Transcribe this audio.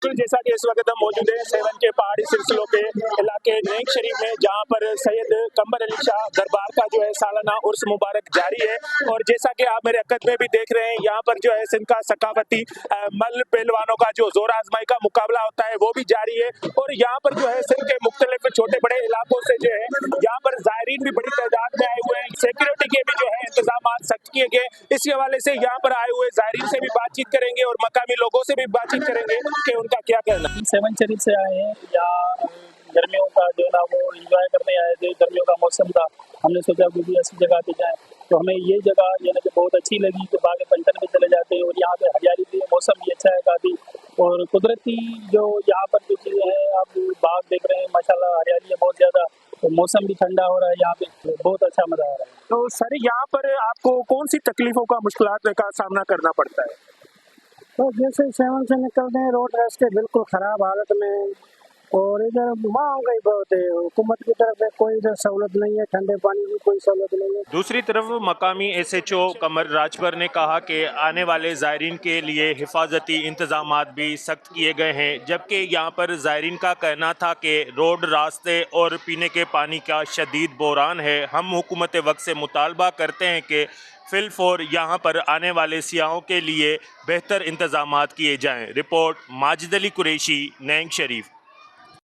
बिल्कुल, जैसा कि इस वक्त हम मौजूद हैं सेवन के पहाड़ी सिलसिलों के इलाके नेक शरीफ में, जहाँ पर सैयद कमर अली शाह दरबार का जो है सालाना उर्स मुबारक जारी है। और जैसा कि आप मेरे अकद में भी देख रहे हैं, यहाँ पर जो है सिंध का सकाफती मल्ल पहलवानों का जो जोर आजमाई का मुकाबला होता है वो भी जारी है। और यहाँ पर जो है सिंध के मुख्तलिफ छोटे बड़े इलाकों से जो है यहाँ पर जायरीन भी बड़ी तादाद में आए हुए हैं। सिक्योरिटी के भी जो है इंतजाम सख्त किए गए। इसी हवाले से यहाँ पर आए हुए जायरीन से भी बातचीत करेंगे और मकामी लोगों से भी बातचीत करेंगे कि उनका क्या कहना है। सेवन शरीफ से आए हैं, यहाँ गर्मियों का जो है ना वो इंजॉय करने आए थे। गर्मियों का मौसम था, हमने सोचा कोई ऐसी जगह पे जाएं, तो हमें ये जगह जो है कि बहुत अच्छी लगी कि बाग पंचन में चले जाते हैं और यहाँ पे हरियाली भी है, मौसम भी अच्छा है काफ़ी। और कुदरती जो यहाँ पर जो चीज़ें हैं, आप बाग देख रहे हैं, माशाल्लाह हरियाली है बहुत ज़्यादा, तो मौसम भी ठंडा हो रहा है, यहाँ पे बहुत अच्छा मज़ा आ रहा है। तो सर, यहाँ पर आपको कौन सी तकलीफों का मुश्किलात का सामना करना पड़ता है? तो जैसे सेवन से निकलते हैं, रोड रास्ते बिल्कुल ख़राब हालत में, और इधर महंगाई बहुत है। हुकूमत की तरफ से कोई इधर सहूलत नहीं है, ठंडे पानी की कोई सहूलत नहीं है। दूसरी तरफ मकामी SHO कमर राजपर ने कहा कि आने वाले ज़ायरीन के लिए हिफाजती इंतजामात भी सख्त किए गए हैं, जबकि यहाँ पर ज़ायरीन का कहना था कि रोड रास्ते और पीने के पानी का शदीद बहरान है। हम हुकूमत वक्त से मुतालबा करते हैं कि फिलफौर यहाँ पर आने वाले सियाहों के लिए बेहतर इंतजामात किए जाएँ। रिपोर्ट माजिद अली कुरैशी, नैंग शरीफ।